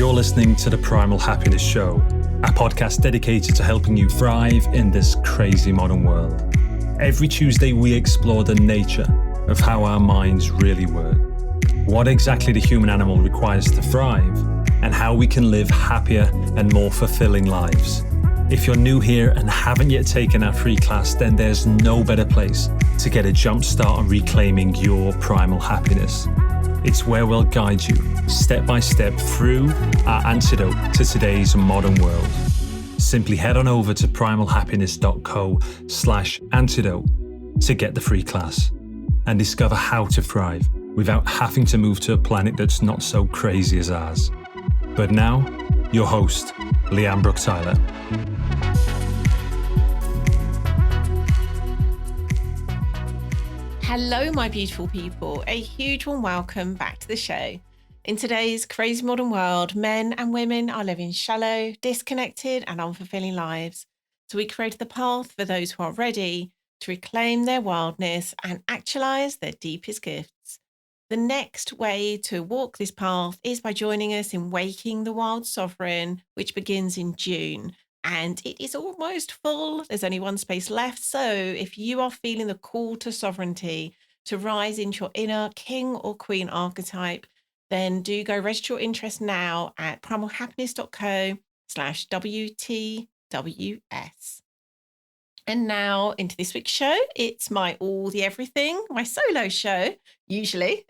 You're listening to the Primal Happiness Show, a podcast dedicated to helping you thrive in this crazy modern world. Every Tuesday, we explore the nature of how our minds really work, what exactly the human animal requires to thrive, and how we can live happier and more fulfilling lives. If you're new here and haven't yet taken our free class, then there's no better place to get a jump start on reclaiming your primal happiness. It's where we'll guide you step by step through our antidote to today's modern world. Simply head on over to primalhappiness.co/antidote to get the free class and discover how to thrive without having to move to a planet that's not so crazy as ours. But now, your host, Lian Brook-Tyler. Hello, my beautiful people. A huge warm welcome back to the show. In today's crazy modern world, men and women are living shallow, disconnected, and unfulfilling lives. So we created the path for those who are ready to reclaim their wildness and actualize their deepest gifts. The next way to walk this path is by joining us in Waking the Wild Sovereign, which begins in June. And it is almost full. There's only one space left. So if you are feeling the call to sovereignty, to rise into your inner king or queen archetype, then do go register your interest now at primalhappiness.co/WTWS. And now into this week's show. It's my all the everything, my solo show, usually,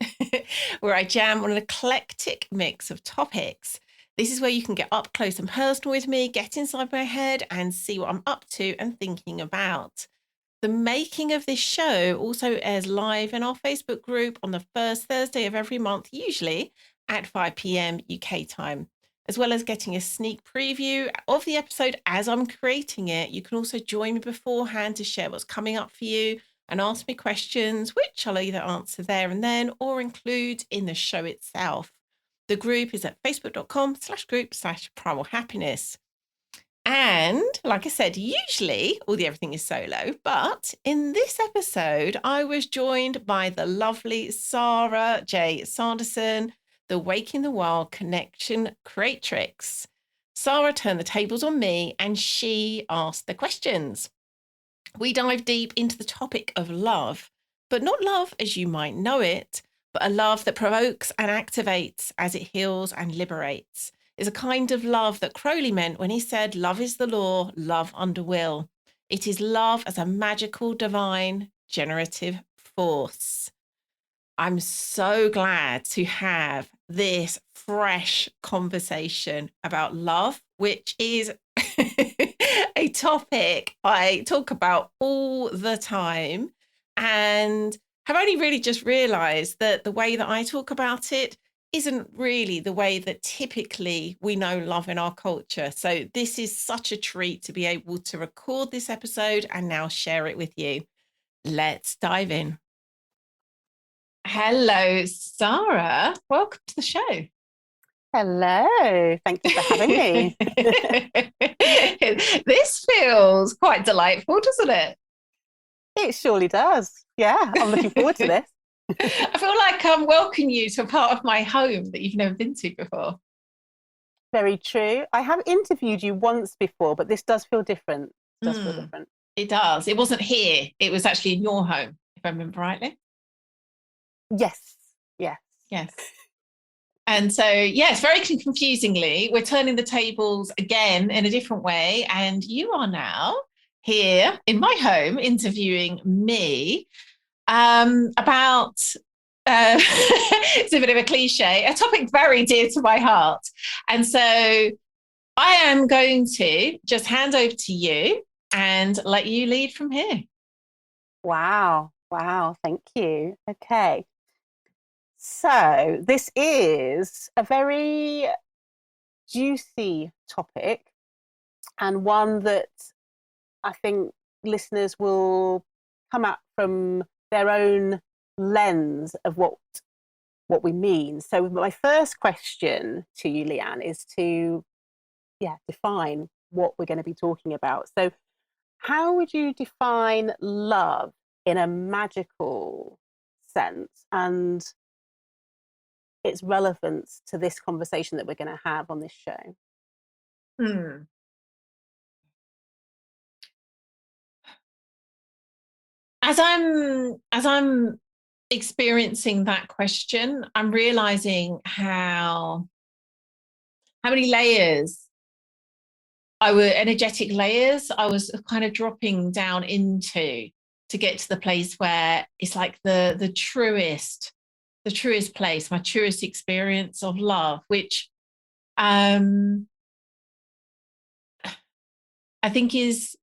where I jam on an eclectic mix of topics. This is where you can get up close and personal with me, get inside my head and see what I'm up to and thinking about. The making of this show also airs live in our Facebook group on the first Thursday of every month, usually at 5 p.m. UK time. As well as getting a sneak preview of the episode as I'm creating it, you can also join me beforehand to share what's coming up for you and ask me questions, which I'll either answer there and then or include in the show itself. The group is at facebook.com/group/primalhappiness. And like I said, usually all the everything is solo, but in this episode, I was joined by the lovely Sara J. Sanderson, the Waking the Wild Connection Creatrix. Sara turned the tables on me and she asked the questions. We dive deep into the topic of love, but not love as you might know it, but a love that provokes and activates as it heals and liberates. Is a kind of love that Crowley meant when he said, love is the law, love under will. It is love as a magical, divine, generative force. I'm so glad to have this fresh conversation about love, which is a topic I talk about all the time and have only really just realized that the way that I talk about it isn't really the way that typically we know love in our culture. So this is such a treat to be able to record this episode and now share it with you. Let's dive in. Hello, Sara. Welcome to the show. Hello. Thank you for having me. This feels quite delightful, doesn't it? It surely does. Yeah, I'm looking forward to this. I feel like I'm welcoming you to a part of my home that you've never been to before. Very true. I have interviewed you once before, but this does feel different. It does. It wasn't here. It was actually in your home, if I remember rightly. Yes. And so, yes, very confusingly, we're turning the tables again in a different way. And you are now here in my home interviewing me about it's a bit of a cliche, a topic very dear to my heart. And so I am going to just hand over to you and let you lead from here. Wow. Thank you. Okay. So this is a very juicy topic and one that I think listeners will come at from their own lens of what we mean. So my first question to you, Lian, is to define what we're going to be talking about. So how would you define love in a magical sense? And its relevance to this conversation that we're going to have on this show? As I'm experiencing that question, I'm realizing how many layers energetic layers I was kind of dropping down into to get to the place where it's like the truest place, my truest experience of love, which I think is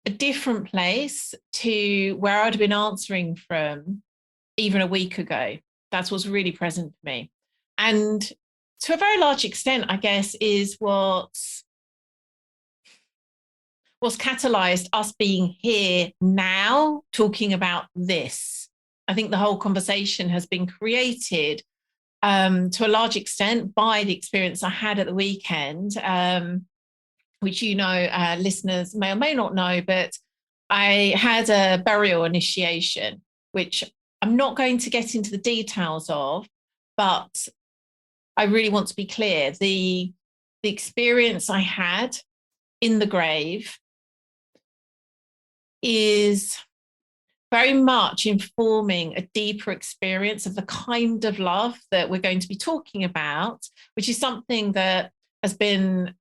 a different place to where I'd been answering from even a week ago. That's what's really present for me. And to a very large extent, I guess, is what's catalyzed us being here now talking about this. I think the whole conversation has been created to a large extent by the experience I had at the weekend, which, listeners may or may not know, but I had a burial initiation, which I'm not going to get into the details of, but I really want to be clear. The experience I had in the grave is very much informing a deeper experience of the kind of love that we're going to be talking about, which is something that has been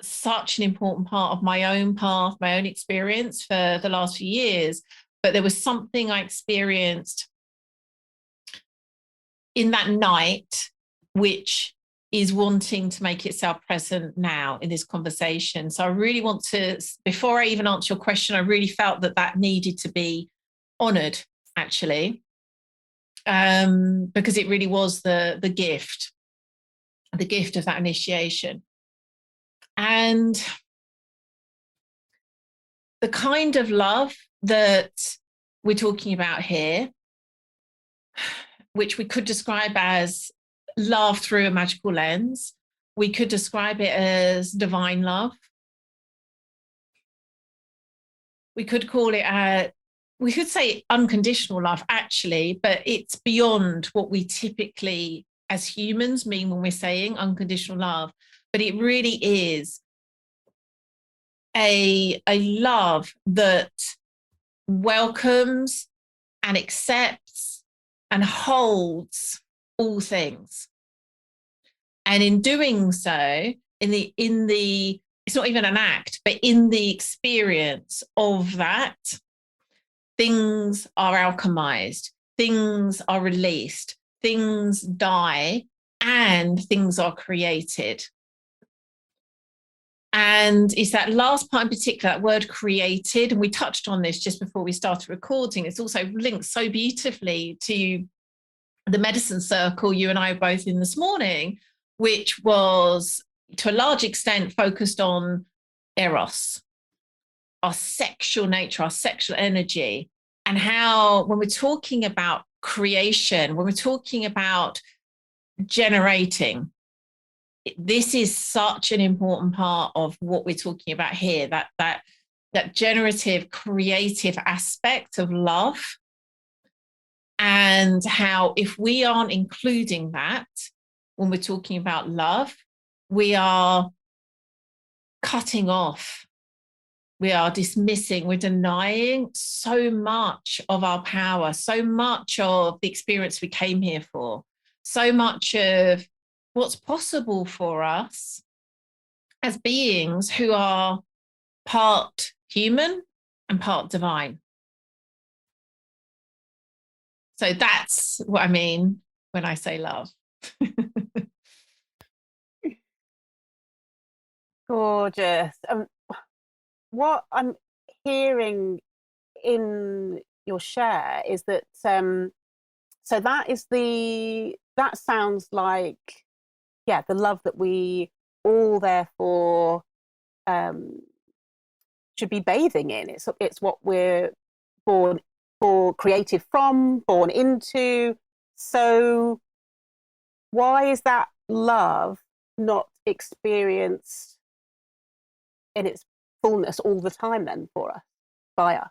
such an important part of my own path, my own experience for the last few years. But there was something I experienced in that night, which is wanting to make itself present now in this conversation. So I really want to, before I even answer your question, I really felt that needed to be honoured, actually, because it really was the gift of that initiation. And the kind of love that we're talking about here, which we could describe as love through a magical lens, we could describe it as divine love. We could call it we could say unconditional love, actually, but it's beyond what we typically as humans mean when we're saying unconditional love. But it really is a love that welcomes and accepts and holds all things. And in doing so, in the it's not even an act, but in the experience of that, things are alchemized, things are released, things die, and things are created. And it's that last part in particular, that word created, and we touched on this just before we started recording. It's also linked so beautifully to the medicine circle you and I were both in this morning, which was to a large extent focused on eros, our sexual nature, our sexual energy, and how when we're talking about creation, when we're talking about generating, this is such an important part of what we're talking about here, that generative, creative aspect of love. And how if we aren't including that when we're talking about love, we are cutting off, we are dismissing, we're denying so much of our power, so much of the experience we came here for, so much of what's possible for us as beings who are part human and part divine. So that's what I mean when I say love. Gorgeous. What I'm hearing in your share is that so that sounds like, yeah, the love that we all therefore should be bathing in. It's what we're born or created from, born into. So why is that love not experienced in its fullness all the time then for us, by us?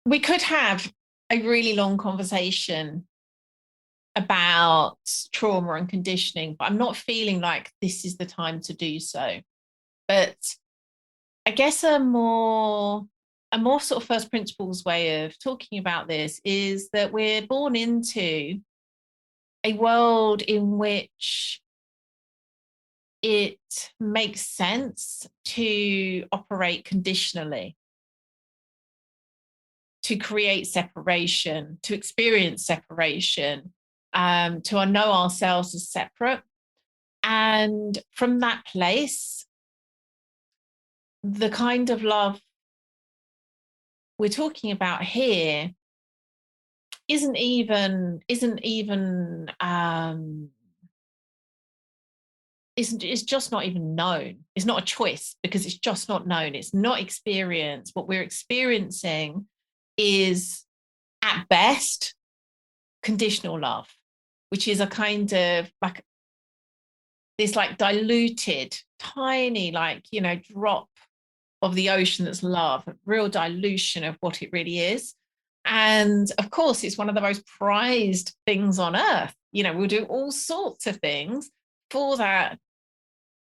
We could have a really long conversation about trauma and conditioning, but I'm not feeling like this is the time to do so. But I guess a more sort of first principles way of talking about this is that we're born into a world in which it makes sense to operate conditionally, to create separation, to experience separation, to know ourselves as separate. And from that place, the kind of love we're talking about here isn't even it's just not even known. It's not a choice because it's just not known. It's not experienced. What we're experiencing is at best conditional love, which is a kind of like this like diluted, tiny, like, you know, drop of the ocean that's love, a real dilution of what it really is. And of course, it's one of the most prized things on earth. You know, we'll do all sorts of things for that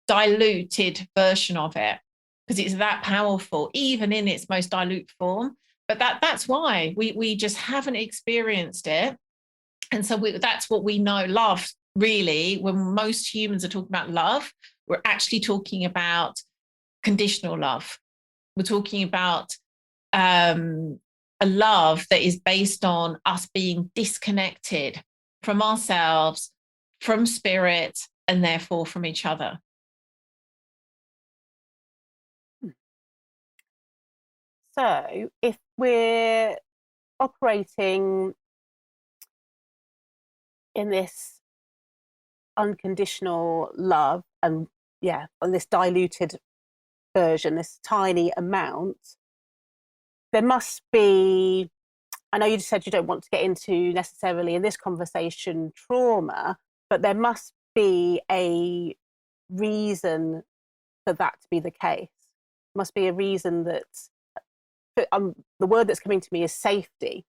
diluted version of it because it's that powerful, even in its most dilute form. But that's why we just haven't experienced it. And so that's what we know love really. When most humans are talking about love, we're actually talking about conditional love. We're talking about a love that is based on us being disconnected from ourselves, from spirit, and therefore from each other. So if we're operating in this unconditional love and on this diluted version, this tiny amount, there must be, I know you just said you don't want to get into necessarily in this conversation trauma, but there must be a reason for that to be the case. Must be a reason that the word that's coming to me is safety.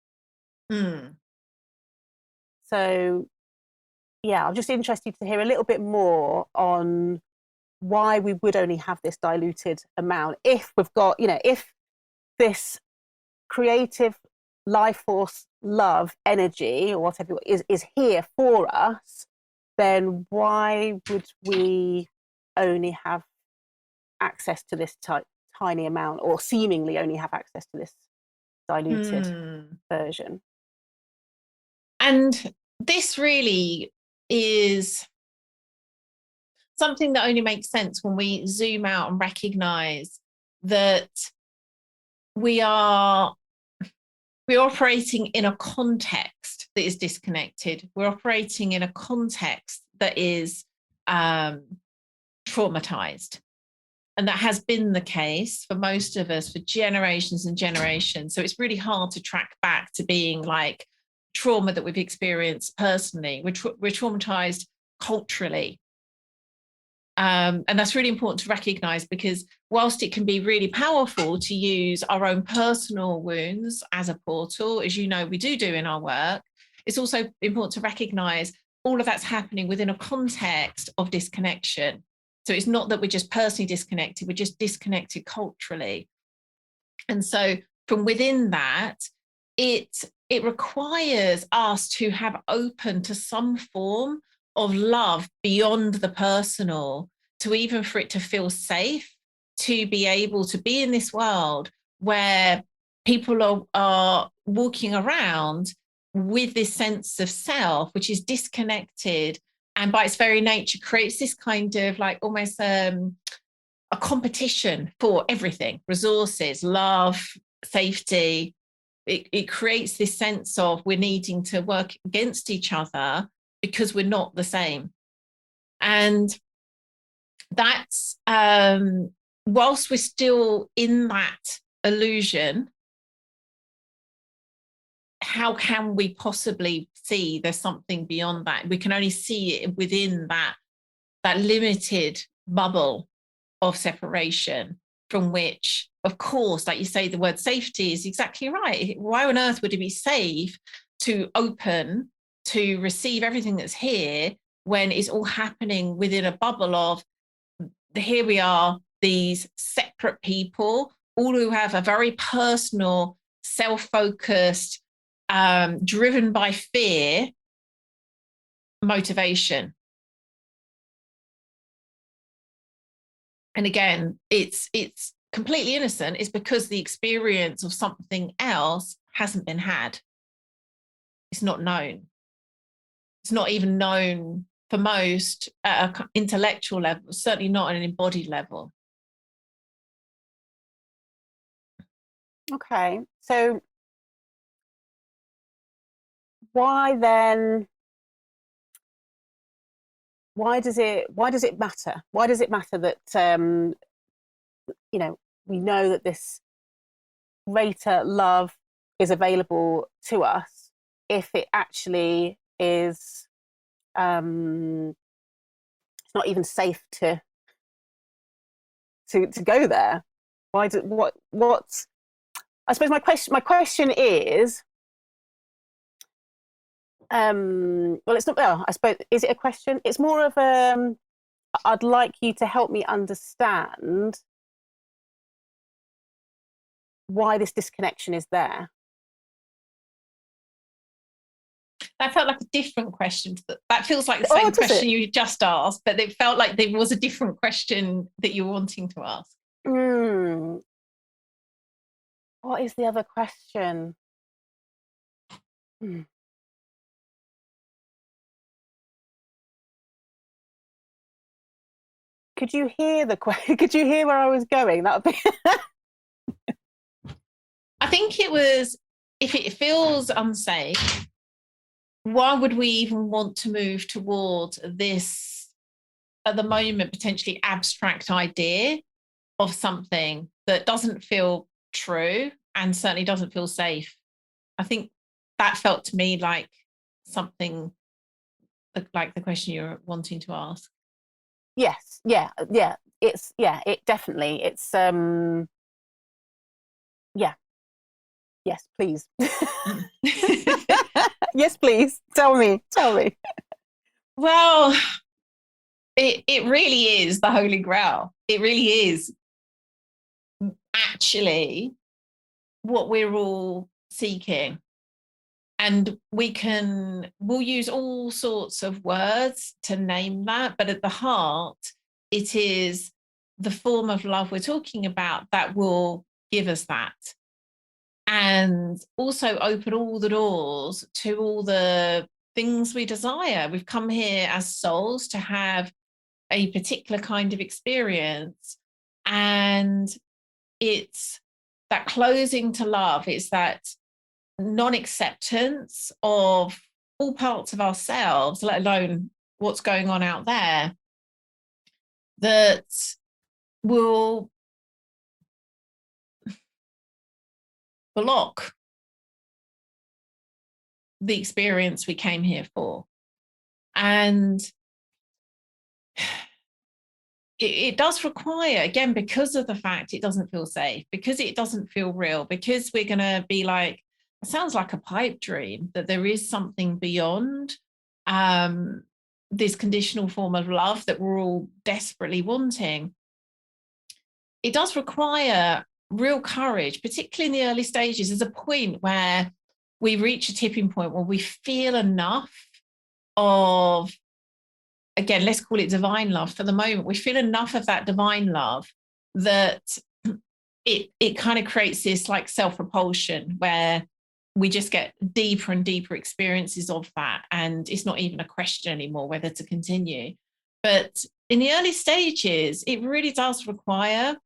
So I'm just interested to hear a little bit more on why we would only have this diluted amount if we've got, if this creative life force, love, energy, or whatever is here for us, then why would we only have access to this tiny amount, or seemingly only have access to this diluted version? And this really is something that only makes sense when we zoom out and recognize that we're operating in a context that is disconnected. We're operating in a context that is traumatized. And that has been the case for most of us for generations and generations. So it's really hard to track back to being like trauma that we've experienced personally. We're traumatized culturally. And that's really important to recognize, because whilst it can be really powerful to use our own personal wounds as a portal, as you know, we do in our work, it's also important to recognize all of that's happening within a context of disconnection. So it's not that we're just personally disconnected, we're just disconnected culturally. And so from within that, it requires us to have open to some form of love beyond the personal, to even for it to feel safe, to be able to be in this world where people are walking around with this sense of self, which is disconnected, and by its very nature creates this kind of like almost a competition for everything, resources, love, safety. It creates this sense of we're needing to work against each other because we're not the same. And that's, whilst we're still in that illusion, how can we possibly see there's something beyond that? We can only see it within that limited bubble of separation. from which, of course, like you say, the word safety is exactly right. Why on earth would it be safe to open, to receive everything that's here when it's all happening within a bubble of, here we are, these separate people, all who have a very personal, self-focused, driven by fear motivation. And again, it's completely innocent. It's because the experience of something else hasn't been had. It's not known. It's not even known for most at an intellectual level, certainly not at an embodied level. Okay, so why then? Why does it matter? Why does it matter that we know that this greater love is available to us if it actually is it's not even safe to go there? Why do what I suppose my question is well, it's not, well, I suppose, is it a question? It's more of I'd like you to help me understand why this disconnection is there. That felt like a different question. That feels like the same question you just asked, but it felt like there was a different question that you were wanting to ask. What is the other question? Could you hear could you hear where I was going? That would be I think it was, if it feels unsafe, why would we even want to move towards this, at the moment, potentially abstract idea of something that doesn't feel true and certainly doesn't feel safe? I think that felt to me like something like the question you're wanting to ask. Yes, yeah. It's it definitely. It's yeah. Yes, please. Yes, please. Tell me. Well, it really is the Holy Grail. It really is actually what we're all seeking. And we'll use all sorts of words to name that, but at the heart, it is the form of love we're talking about that will give us that. And also open all the doors to all the things we desire. We've come here as souls to have a particular kind of experience. And it's that closing to love. It's that non-acceptance of all parts of ourselves, let alone what's going on out there, that will block the experience we came here for. And it does require, again, because of the fact it doesn't feel safe, because it doesn't feel real, because we're going to be like, it sounds like a pipe dream, that there is something beyond this conditional form of love that we're all desperately wanting. It does require real courage, particularly in the early stages. There's a point where we reach a tipping point where we feel enough of, again, let's call it divine love for the moment. We feel enough of that divine love that it kind of creates this like self-repulsion where we just get deeper and deeper experiences of that. And it's not even a question anymore whether to continue. But in the early stages, it really does require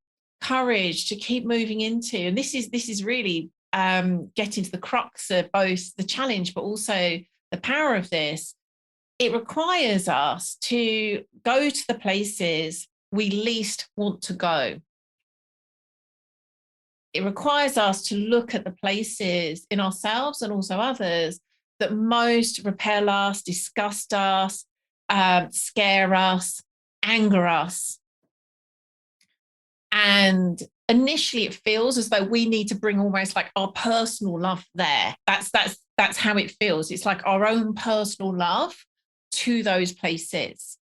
courage to keep moving into. And this is really getting to the crux of both the challenge, but also the power of this. It requires us to go to the places we least want to go. It requires us to look at the places in ourselves and also others that most repel us, disgust us, scare us, anger us. And initially it feels as though we need to bring almost like our personal love there. That's how it feels. It's like our own personal love to those places.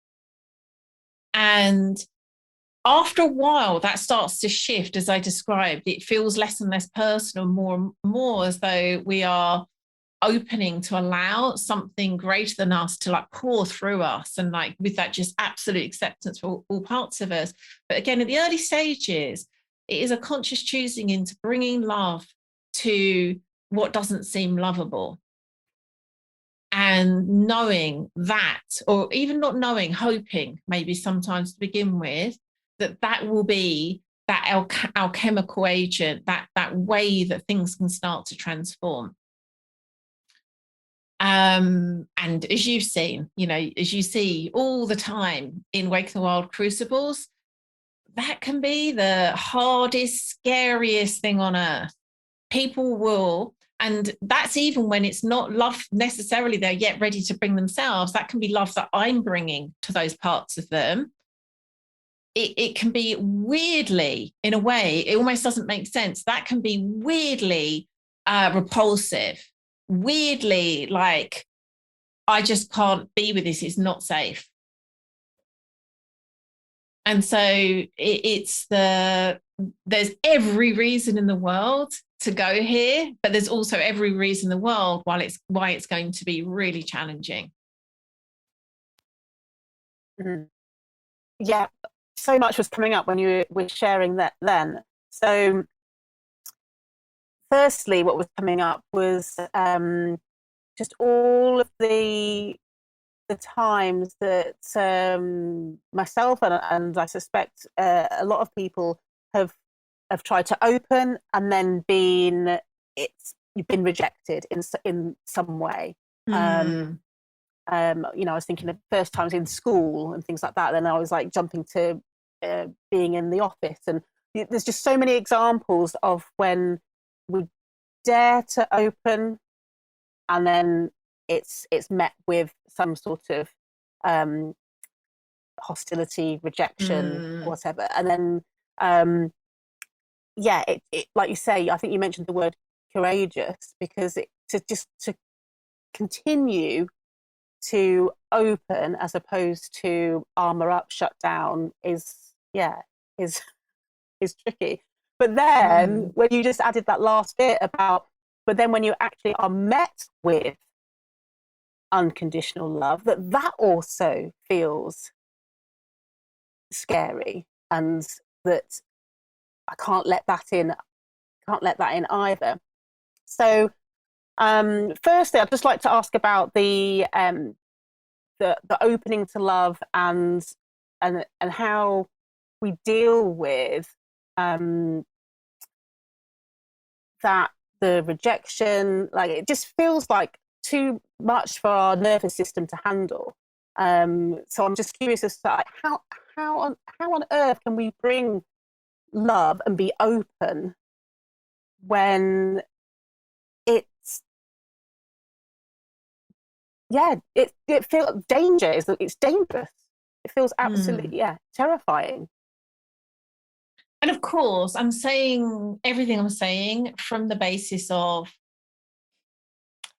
And after a while, that starts to shift, as I described. It feels less and less personal, more and more as though we are opening to allow something greater than us to like pour through us, and like with that just absolute acceptance for all parts of us. But again, at the early stages, it is a conscious choosing into bringing love to what doesn't seem lovable. And knowing that, or even not knowing, hoping maybe sometimes to begin with, that will be that alchemical agent, that way that things can start to transform. And as you've seen, as you see all the time in Wake the Wild crucibles, that can be the hardest, scariest thing on earth. People will, and that's even when it's not love necessarily they're yet ready to bring themselves. That can be love that I'm bringing to those parts of them. It can be weirdly, in a way, it almost doesn't make sense. That can be weirdly repulsive, weirdly like, I just can't be with this. It's not safe. And so there's every reason in the world to go here, but there's also every reason in the world why it's going to be really challenging. Mm-hmm. Yeah, so much was coming up when you were sharing that then. So firstly, what was coming up was just all of the times that myself and I suspect a lot of people have tried to open and then you've been rejected in some way. I was thinking of first times in school and things like that. Then I was like jumping to being in the office, and there's just so many examples of when we dare to open, and then it's met with some sort of hostility, rejection, whatever. And then it like you say, I think you mentioned the word courageous, because to continue to open as opposed to armor up, shut down is tricky. But then when you just added that last bit about, but then when you actually are met with unconditional love, that also feels scary, and that I can't let that in either. So firstly, I'd just like to ask about the opening to love and how we deal with that, the rejection. Like, it just feels like too much for our nervous system to handle. So I'm just curious as to how on earth can we bring love and be open when it feels it's dangerous. It feels absolutely terrifying. And of course, I'm saying everything I'm saying from the basis of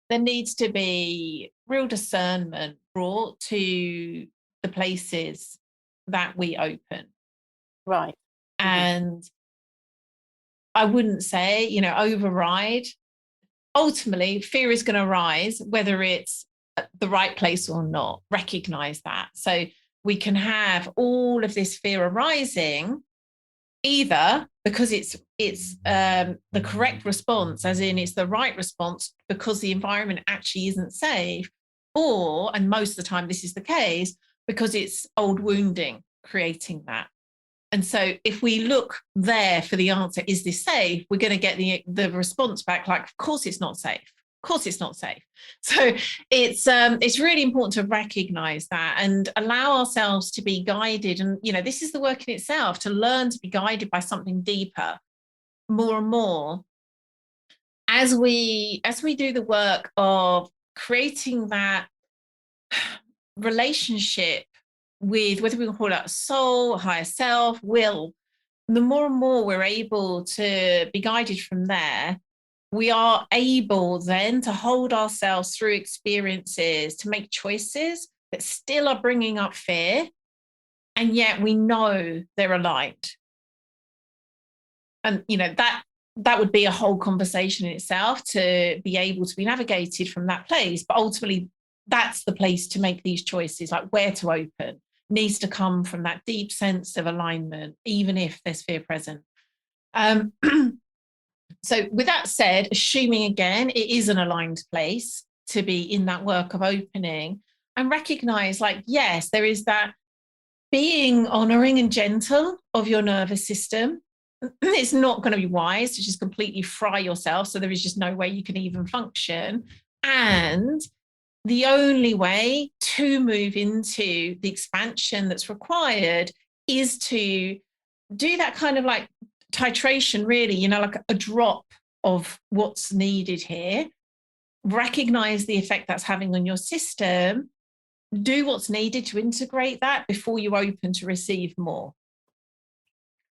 there needs to be real discernment brought to the places that we open. Right. And I wouldn't say, override. Ultimately, fear is going to arise, whether it's the right place or not. Recognize that. So we can have all of this fear arising, either because it's the correct response, as in it's the right response because the environment actually isn't safe, or, and most of the time this is the case, because it's old wounding creating that. And so if we look there for the answer, is this safe? We're going to get the response back like, of course it's not safe. Of course it's not safe. So it's really important to recognize that and allow ourselves to be guided. And, this is the work in itself, to learn to be guided by something deeper, more and more, as we do the work of creating that relationship with, whether we call it soul, higher self, will, the more and more we're able to be guided from there, we are able then to hold ourselves through experiences, to make choices that still are bringing up fear, and yet we know they're aligned. And, you know, that would be a whole conversation in itself, to be able to be navigated from that place. But ultimately, that's the place to make these choices, like where to open needs to come from that deep sense of alignment, even if there's fear present. So with that said, assuming again, it is an aligned place to be in that work of opening, and recognize, like, yes, there is that being honoring and gentle of your nervous system. It's not going to be wise to just completely fry yourself, so there is just no way you can even function. And the only way to move into the expansion that's required is to do that kind of like titration, really, you know, like a drop of what's needed here, recognize the effect that's having on your system, do what's needed to integrate that before you open to receive more.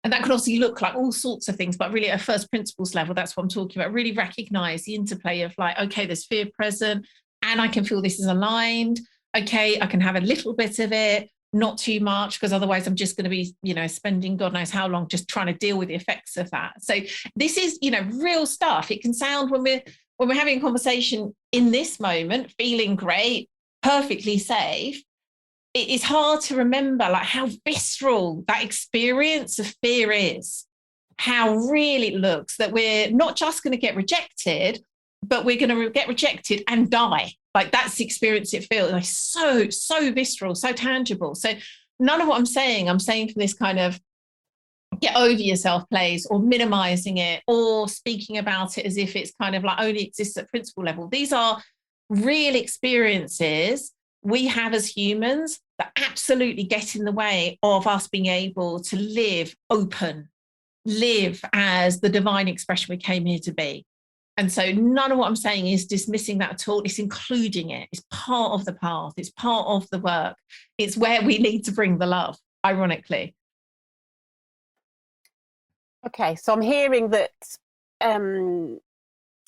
And that can obviously look like all sorts of things, but really at a first principles level, that's what I'm talking about. Really recognize the interplay of, like, okay, there's fear present and I can feel this is aligned. Okay, I can have a little bit of it, not too much, because otherwise I'm just going to be, you know, spending God knows how long just trying to deal with the effects of that. So this is, you know, real stuff. It can sound, when we're having a conversation in this moment, feeling great, perfectly safe, it is hard to remember, like, how visceral that experience of fear is, how real it looks, that we're not just going to get rejected, but we're going to get rejected and die. Like, that's the experience it feels like, so visceral, so tangible. So none of what I'm saying from this kind of get over yourself place, or minimizing it, or speaking about it as if it's kind of like only exists at principle level. These are real experiences we have as humans that absolutely get in the way of us being able to live open, live as the divine expression we came here to be. And so none of what I'm saying is dismissing that at all. It's including it. It's part of the path. It's part of the work. It's where we need to bring the love, ironically. Okay, so I'm hearing that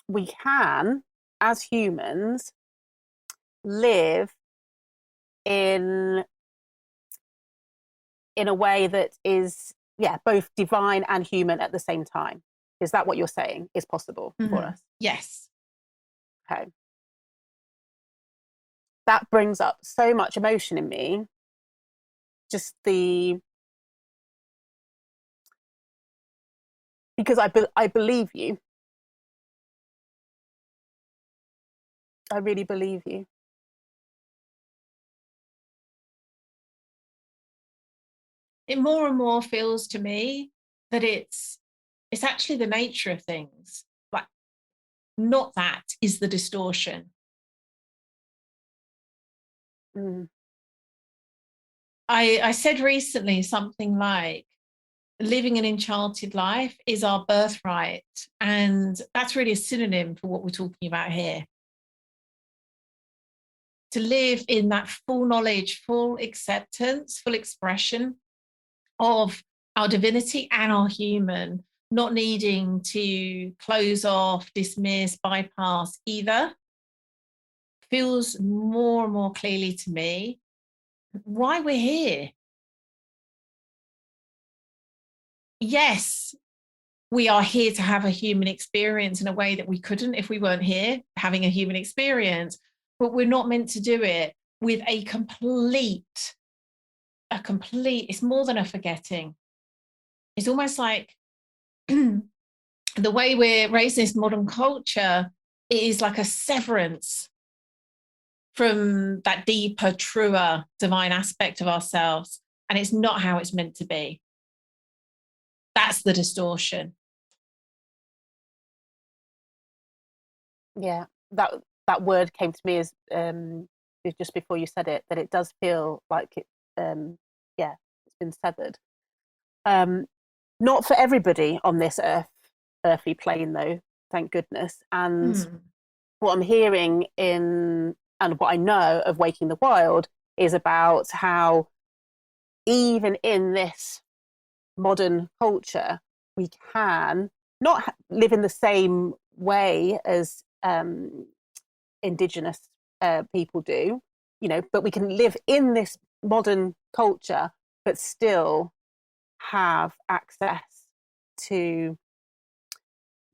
we can, as humans, live in a way that is, yeah, both divine and human at the same time. Is that what you're saying is possible for us? Yes. Okay. That brings up so much emotion in me. Just because I believe you. I really believe you. It more and more feels to me that it's actually the nature of things. Like, not that is the distortion. I said recently something like, living an enchanted life is our birthright. And that's really a synonym for what we're talking about here. To live in that full knowledge, full acceptance, full expression of our divinity and our human, not needing to close off, dismiss, bypass either, feels more and more clearly to me why we're here. Yes, we are here to have a human experience in a way that we couldn't if we weren't here having a human experience, but we're not meant to do it with a complete, it's more than a forgetting. It's almost like the way we're raised in this modern culture, it is like a severance from that deeper, truer, divine aspect of ourselves. And it's not how it's meant to be. That's the distortion. Yeah, that word came to me as just before you said it, that it does feel like it, yeah, it's been severed. Not for everybody on this earthy plane, though, thank goodness. And what I'm hearing and what I know of Waking the Wild is about how even in this modern culture, we can not live in the same way as Indigenous people do, you know, but we can live in this modern culture, but still have access to,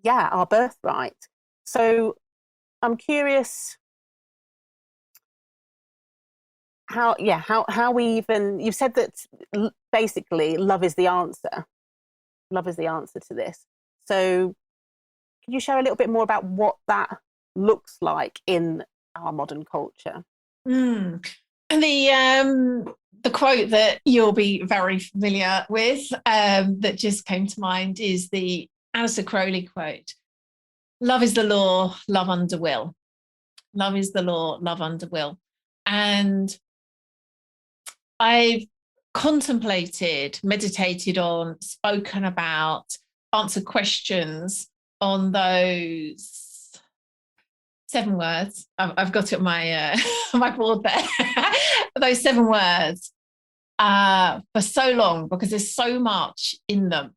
our birthright. So I'm curious how we even, you've said that basically love is the answer. Love is the answer to this. So can you share a little bit more about what that looks like in our modern culture? And the quote that you'll be very familiar with, that just came to mind, is the Alistair Crowley quote: "Love is the law, love under will. Love is the law, love under will." And I've contemplated, meditated on, spoken about, answered questions on those 7 words. I've got it on my my board there. Those 7 words for so long, because there's so much in them.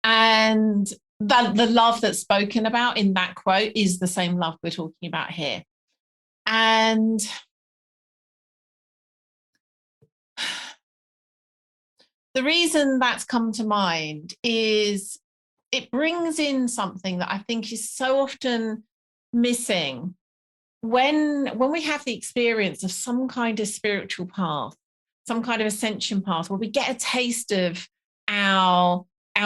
And the love that's spoken about in that quote is the same love we're talking about here. And the reason that's come to mind is it brings in something that I think is so often missing when we have the experience of some kind of spiritual path, some kind of ascension path, where we get a taste of our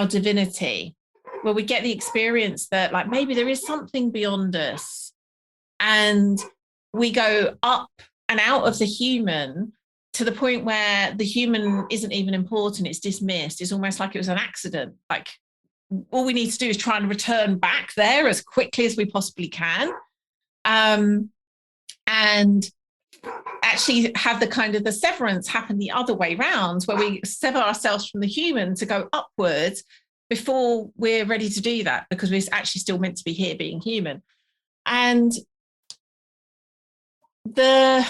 divinity, where we get the experience that, like, maybe there is something beyond us, and we go up and out of the human to the point where the human isn't even important, it's dismissed. It's almost like it was an accident. Like, all we need to do is try and return back there as quickly as we possibly can, and actually have the kind of the severance happen the other way round, where we sever ourselves from the human to go upwards before we're ready to do that, because we're actually still meant to be here being human. And the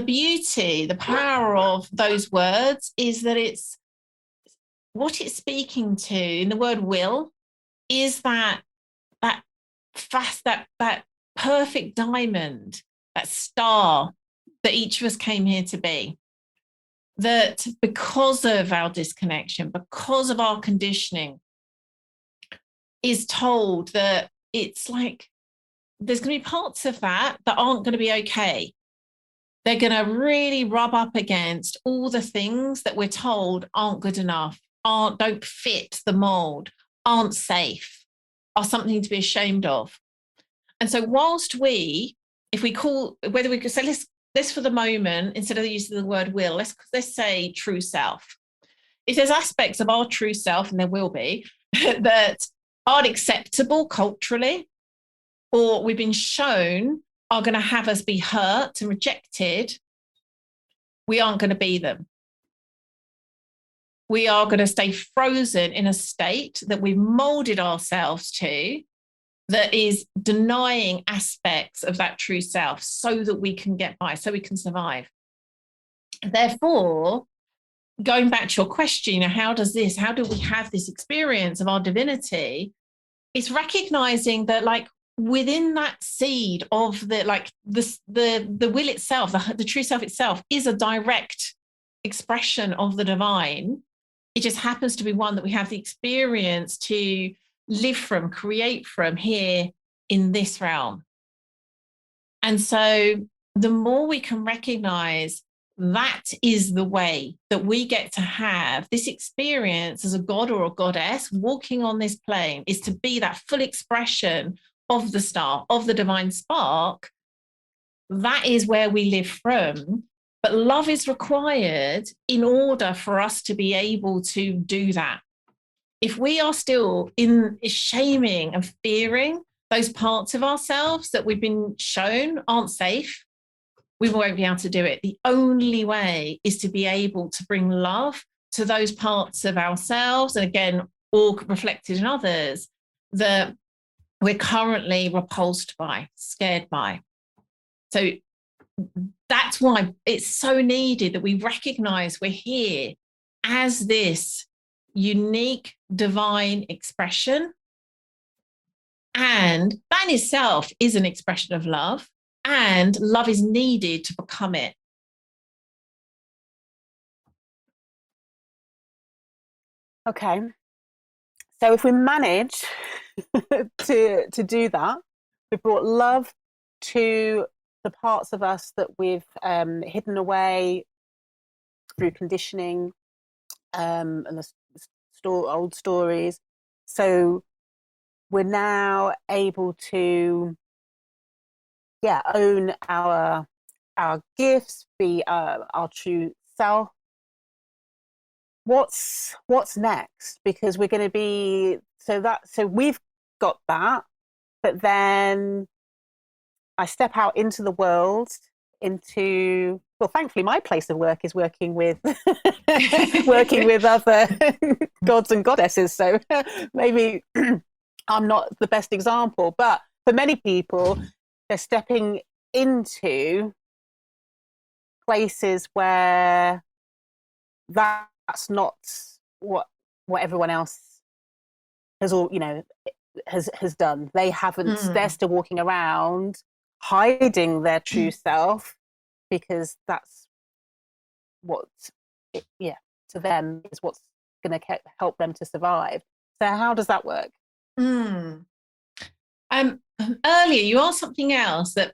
beauty, the power of those words is that it's what it's speaking to in the word will is that perfect diamond, that star that each of us came here to be. That because of our disconnection, because of our conditioning, is told that it's like there's going to be parts of that aren't going to be okay. They're going to really rub up against all the things that we're told aren't good enough, don't fit the mold, aren't safe, are something to be ashamed of. And so whilst if we call, whether we could say, let's for the moment, instead of using the word will, let's say true self. If there's aspects of our true self, and there will be, that aren't acceptable culturally, or we've been shown are going to have us be hurt and rejected, we aren't going to be them. We are going to stay frozen in a state that we've molded ourselves to, that is denying aspects of that true self so that we can get by, so we can survive. Therefore, going back to your question, how do we have this experience of our divinity? It's recognizing that, like, within that seed of the will itself, the true self itself is a direct expression of the divine. It just happens to be one that we have the experience to live from, create from here in this realm. And so the more we can recognize that is the way that we get to have this experience as a god or a goddess walking on this plane, is to be that full expression of the star, of the divine spark. That is where we live from. But love is required in order for us to be able to do that. If we are still in shaming and fearing those parts of ourselves that we've been shown aren't safe, we won't be able to do it. The only way is to be able to bring love to those parts of ourselves, and again, all reflected in others, that we're currently repulsed by, scared by. So that's why it's so needed that we recognize we're here as this unique divine expression. And that in itself is an expression of love, and love is needed to become it. Okay. So if we manage to do that, we brought love to the parts of us that we've hidden away through conditioning and the old stories. So we're now able to, own our gifts, be our true self. What's next? Because we're going to be so we've got that, but then I step out into the world, thankfully my place of work is working with working with other gods and goddesses, so maybe I'm not the best example, but for many people they're stepping into places where that's not what everyone else has has done. They haven't. They're still walking around hiding their true self, because that's what to them is what's going to help them to survive. So how does that work? Earlier you asked something else that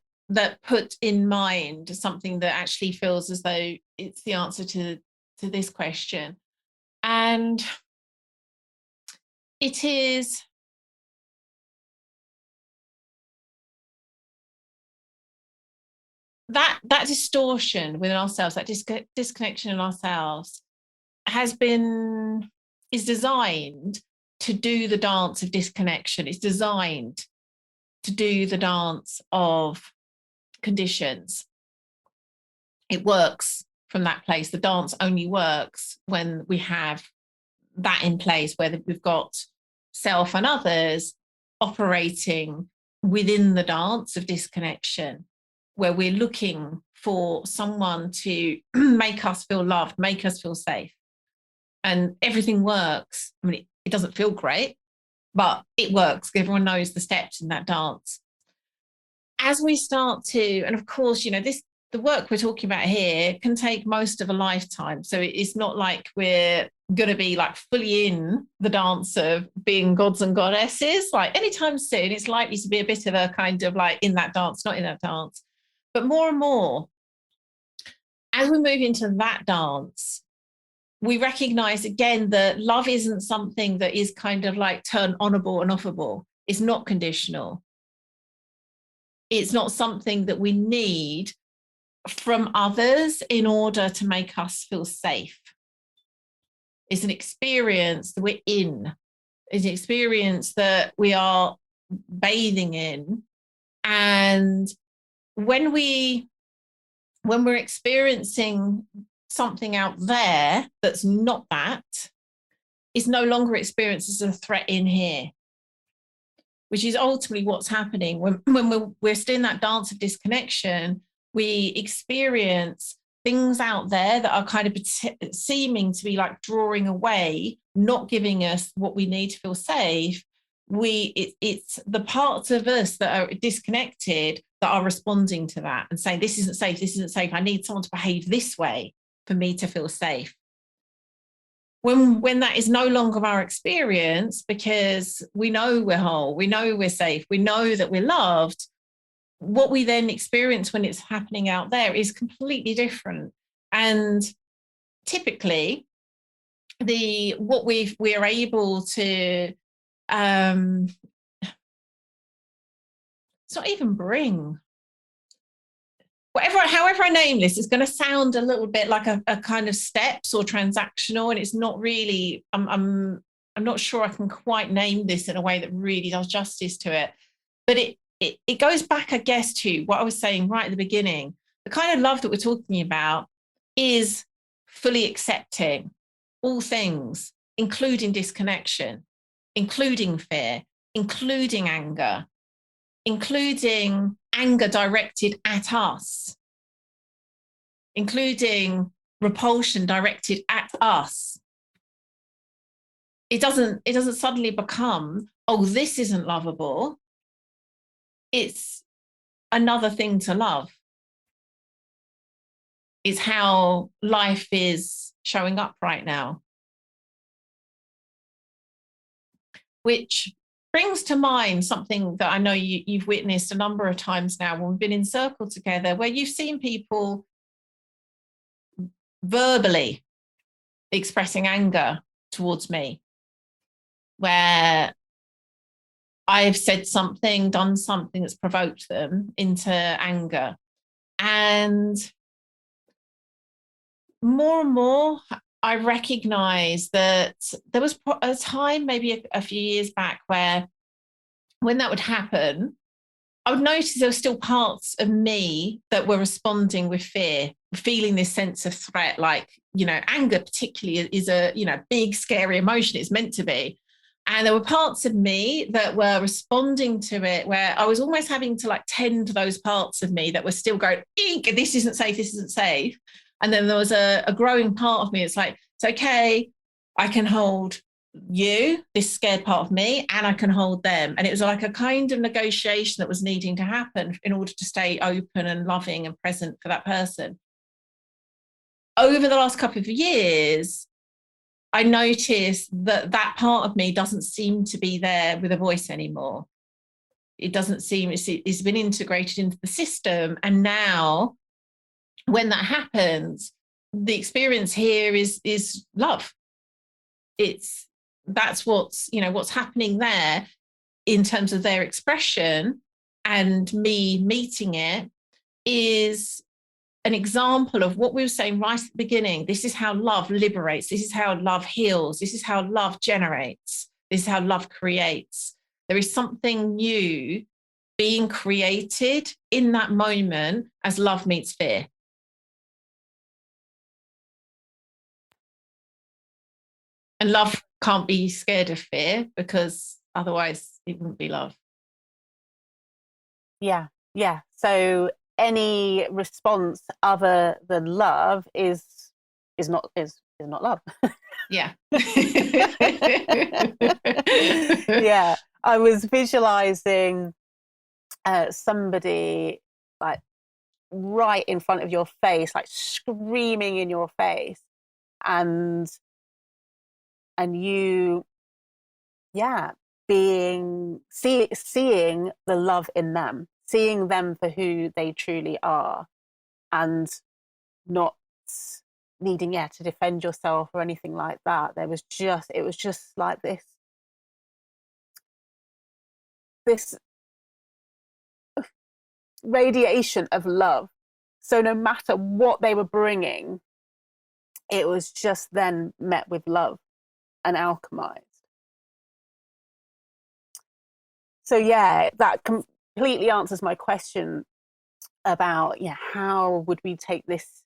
put in mind something that actually feels as though it's the answer to this question, and it is that distortion within ourselves, that disconnection in ourselves is designed to do the dance of disconnection. It's designed to do the dance of conditions. It works from that place. The dance only works when we have that in place, where we've got self and others operating within the dance of disconnection, where we're looking for someone to make us feel loved, make us feel safe. And everything works. I mean, it doesn't feel great, but it works. Everyone knows the steps in that dance. As we start to, and of course, the work we're talking about here can take most of a lifetime. So it's not like we're going to be like fully in the dance of being gods and goddesses. Like anytime soon, it's likely to be a bit of a kind of like in that dance, not in that dance. But more and more, as we move into that dance, we recognize again that love isn't something that is kind of like turn onable and offable. It's not conditional. It's not something that we need from others in order to make us feel safe. It's an experience that we're in. It's an experience that we are bathing in. And when we're experiencing something out there that's not that, it's no longer experienced as a threat in here, which is ultimately what's happening when we're still in that dance of disconnection. We experience things out there that are kind of seeming to be like drawing away, not giving us what we need to feel safe. It's the parts of us that are disconnected that are responding to that and saying, this isn't safe, I need someone to behave this way for me to feel safe. When that is no longer our experience, because we know we're whole, we know we're safe, we know that we're loved, what we then experience when it's happening out there is completely different. And typically what we're able to it's not even bring, however I name this, it's going to sound a little bit like a kind of steps or transactional, and it's not really. I'm not sure I can quite name this in a way that really does justice to it, but it goes back, I guess, to what I was saying right at the beginning. The kind of love that we're talking about is fully accepting all things, including disconnection, including fear, including anger directed at us, including repulsion directed at us, it doesn't suddenly become, oh, this isn't lovable. It's another thing to love. It's how life is showing up right now. Which brings to mind something that I know you've witnessed a number of times now when we've been in circle together, where you've seen people verbally expressing anger towards me, where I've said something, done something that's provoked them into anger. And more, I recognize that there was a time, maybe a few years back, where when that would happen, I would notice there were still parts of me that were responding with fear, feeling this sense of threat. Like, anger particularly is a, big, scary emotion. It's meant to be. And there were parts of me that were responding to it where I was almost having to tend to those parts of me that were still going, eek, this isn't safe, this isn't safe. And then there was a growing part of me. It's like, it's okay, I can hold you, this scared part of me, and I can hold them. And it was like a kind of negotiation that was needing to happen in order to stay open and loving and present for that person. Over the last couple of years, I noticed that part of me doesn't seem to be there with a voice anymore. It doesn't seem, it's been integrated into the system. And now when that happens, the experience here is love. That's what's happening there in terms of their expression, and me meeting it is an example of what we were saying right at the beginning. This is how love liberates. This is how love heals. This is how love generates. This is how love creates. There is something new being created in that moment as love meets fear. And love can't be scared of fear, because otherwise it wouldn't be love. Yeah. So any response other than love is not love. Yeah. Yeah. I was visualizing somebody right in front of your face, screaming in your face, and you, seeing the love in them, seeing them for who they truly are, and not needing to defend yourself or anything like that. It was just like this radiation of love. So no matter what they were bringing, it was just then met with love and alchemized. So that completely answers my question about how would we take this,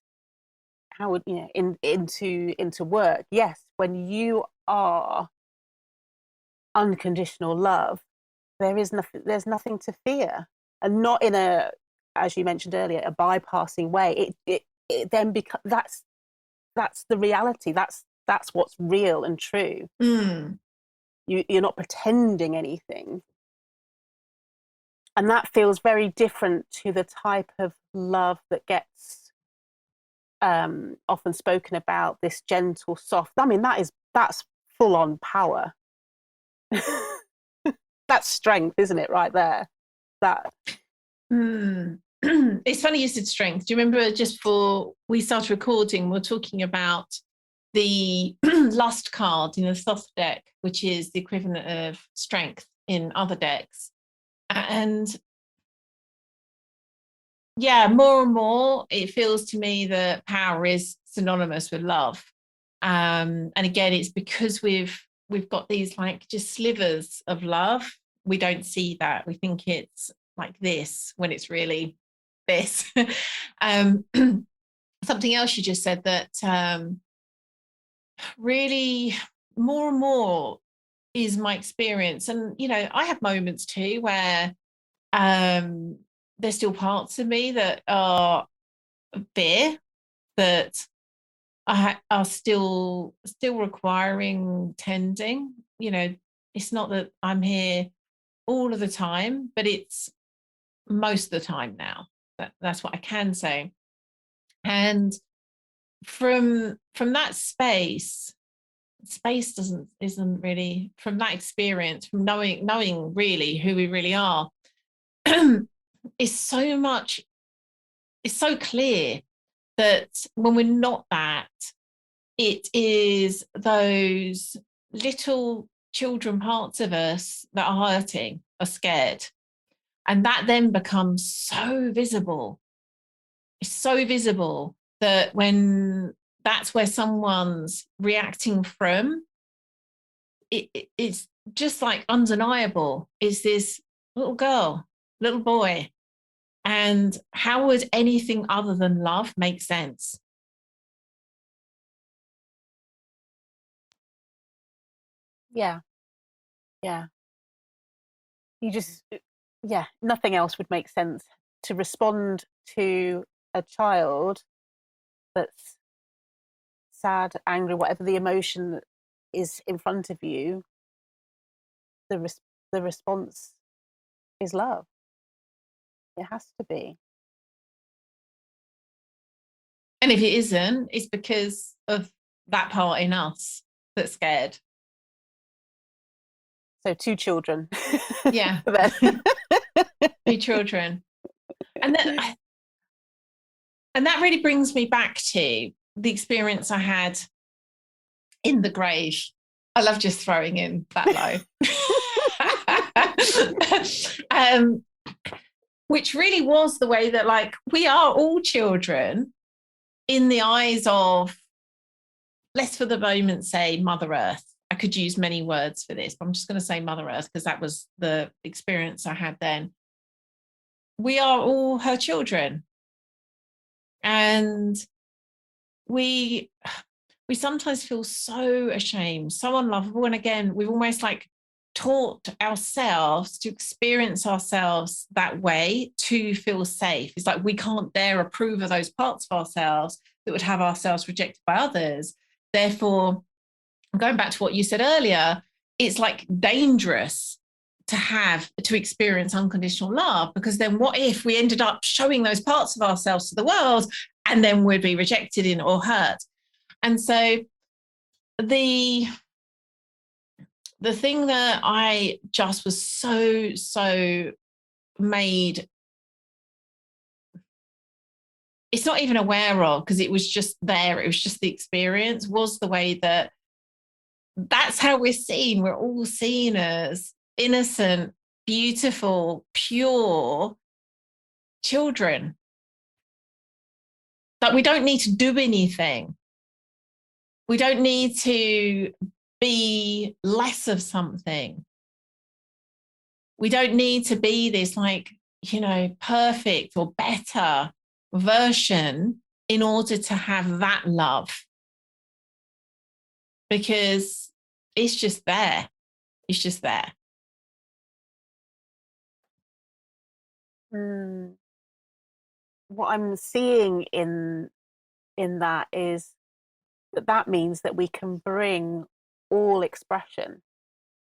how would into work. Yes, when you are unconditional love, there's nothing to fear, and not in a, as you mentioned earlier, a bypassing way. It then becomes, that's the reality. That's what's real and true. You're not pretending anything. And that feels very different to the type of love that gets often spoken about, this gentle, soft. I mean, that's full on power. That's strength, isn't it, right there? That. It's funny you said strength. Do you remember just before we started recording, we're talking about the lust card in the Thoth deck, which is the equivalent of strength in other decks. And more and more it feels to me that power is synonymous with love. And again, it's because we've got these just slivers of love. We don't see that. We think it's like this when it's really this. Something else you just said that really more and more is my experience. And, I have moments too where there's still parts of me that are fear, that are still requiring tending. You know, it's not that I'm here all of the time, but it's most of the time now. That's what I can say. And from that space isn't really, from that experience, from knowing really who we really are, it's so clear that when we're not that, it is those little children parts of us that are hurting, are scared. And that then becomes so visible. It's so visible that when that's where someone's reacting from, it's just like undeniable. Is this little girl, little boy? And how would anything other than love make sense? Yeah. You just, nothing else would make sense. To respond to a child that's sad, angry, whatever the emotion that is in front of you, the response is love. It has to be. And if it isn't, it's because of that part in us that's scared. So 2 children. Yeah. 2 children. And that really brings me back to the experience I had in the grave. I love just throwing in that low. Which really was the way that, like, we are all children in the eyes of, let's for the moment say Mother Earth. I could use many words for this, but I'm just going to say Mother Earth because that was the experience I had then. We are all her children. And we sometimes feel so ashamed, so unlovable. And again, we've almost like taught ourselves to experience ourselves that way to feel safe. It's like we can't dare approve of those parts of ourselves that would have ourselves rejected by others. Therefore, going back to what you said earlier, it's like dangerous to experience unconditional love, because then what if we ended up showing those parts of ourselves to the world and then we'd be rejected or hurt? And so the thing that I just was so made, it's not even aware of because it was just there, it was just the experience, was the way that that's how we're seen. We're all seen as innocent, beautiful, pure children. That we don't need to do anything. We don't need to be less of something. We don't need to be this, like, perfect or better version in order to have that love. Because it's just there. It's just there. What I'm seeing in that is that means that we can bring all expression.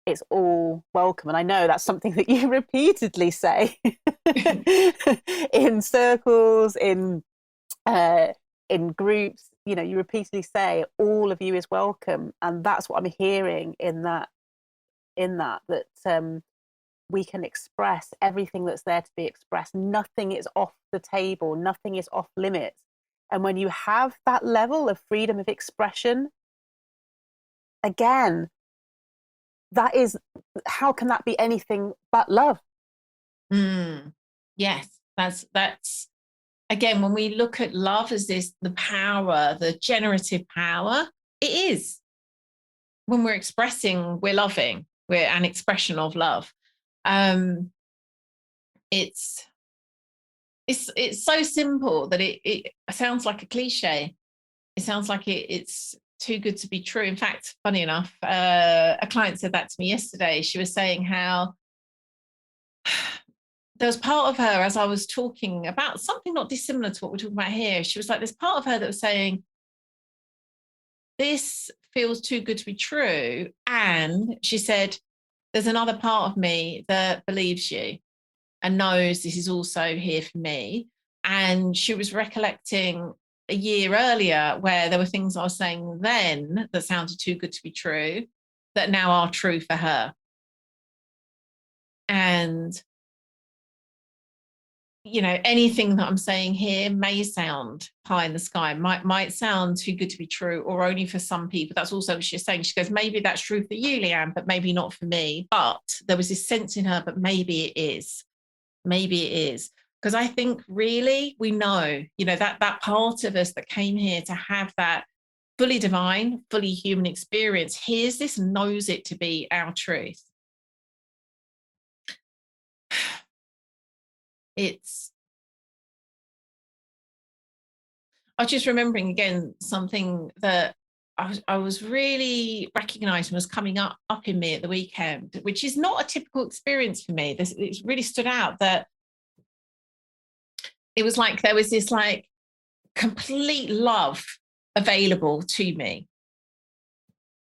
It's all welcome. And I know that's something that you repeatedly say in circles, in groups. You repeatedly say all of you is welcome. And that's what I'm hearing in that we can express everything that's there to be expressed. Nothing is off the table. Nothing is off limits. And when you have that level of freedom of expression, again, that is, how can that be anything but love? Yes, that's again, when we look at love as the power, the generative power, it is. When we're expressing, we're loving, we're an expression of love. It's so simple that it sounds like a cliche. It sounds like it's too good to be true. In fact, funny enough, a client said that to me yesterday. She was saying how there was part of her, as I was talking about something not dissimilar to what we're talking about here, she was like, there's part of her that was saying, this feels too good to be true. And she said, there's another part of me that believes you and knows this is also here for me. And she was recollecting a year earlier where there were things I was saying then that sounded too good to be true that now are true for her. And, you know, anything that I'm saying here may sound pie in the sky, might sound too good to be true, or only for some people. That's also what she's saying. She goes, maybe that's true for you, Lian, but maybe not for me. But there was this sense in her, but maybe it is. Maybe it is. Because I think really we know, you know, that part of us that came here to have that fully divine, fully human experience, hears this, knows it to be our truth. I was just remembering again something that I was really recognizing was coming up in me at the weekend, which is not a typical experience for me. It really stood out that it was like there was this like complete love available to me.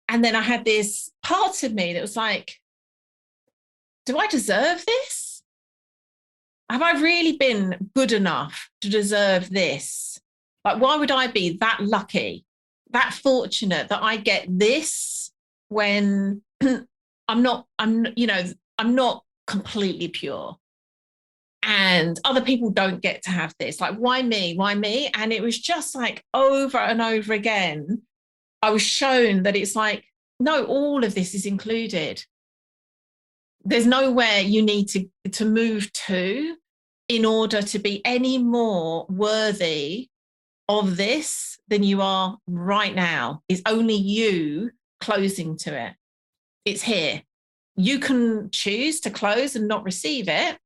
And then I had this part of me that was like, do I deserve this? Have I really been good enough to deserve this? Like, why would I be that lucky, that fortunate that I get this when I'm not completely pure? And other people don't get to have this. Like, why me? Why me? And it was just like over and over again, I was shown that it's like, no, all of this is included. There's nowhere you need to move to in order to be any more worthy of this than you are right now. It's only you closing to it. It's here. You can choose to close and not receive it,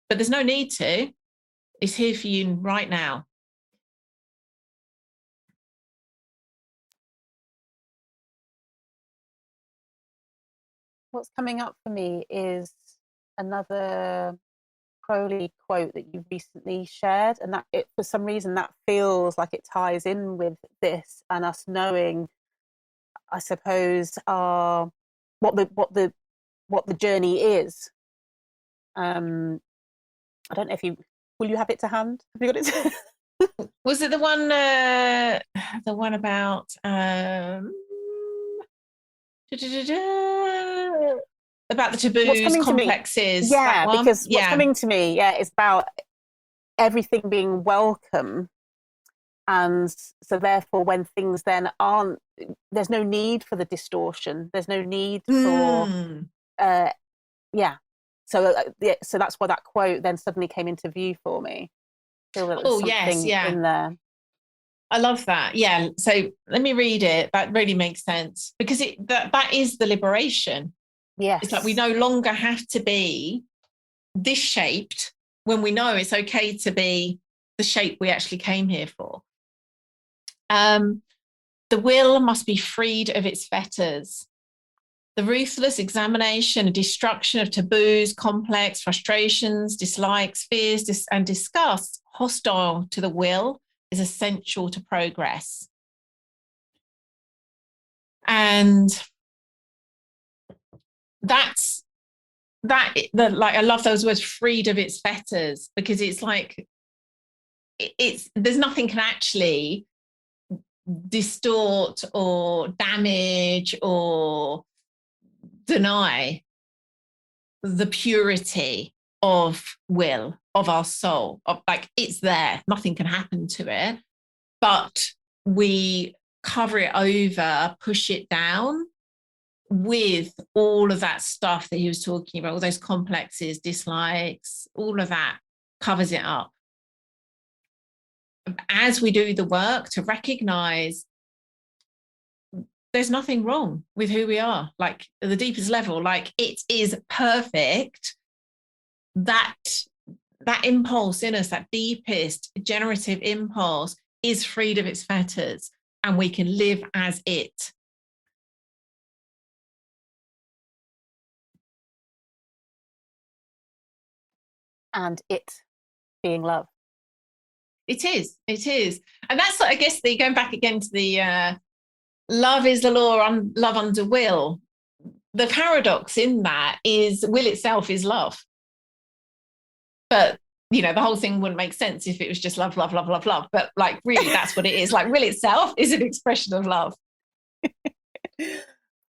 but there's no need to. It's here for you right now. What's coming up for me is another Crowley quote that you recently shared, and that for some reason that feels like it ties in with this and us knowing, I suppose, what the journey is. I don't know if will you have it to hand? Have you got it? Was it the one about about the taboos, complexes? Yeah, because what's coming to me, is about everything being welcome. And so therefore, when things then aren't, there's no need for the distortion. There's no need for, So that's why that quote then suddenly came into view for me. I feel that there's something in there. I love that. Yeah. So let me read it. That really makes sense because that is the liberation. Yes. It's like we no longer have to be this shaped when we know it's okay to be the shape we actually came here for. The will must be freed of its fetters. The ruthless examination and destruction of taboos, complex, frustrations, dislikes, fears, and disgusts hostile to the will is essential to progress. And like I love those words, freed of its fetters, because it's like there's nothing can actually distort or damage or deny the purity of will, of our soul, of like it's there, nothing can happen to it, but we cover it over, push it down with all of that stuff that he was talking about, all those complexes, dislikes, all of that covers it up. As we do the work to recognize there's nothing wrong with who we are, like at the deepest level, like it is perfect, that impulse in us, that deepest generative impulse is freed of its fetters and we can live as it. And it being love. It is. And that's, I guess, going back again to the love is the law, love under will. The paradox in that is will itself is love. But, you know, the whole thing wouldn't make sense if it was just love, love, love, love, love. But like, really, that's what it is. Like, will itself is an expression of love.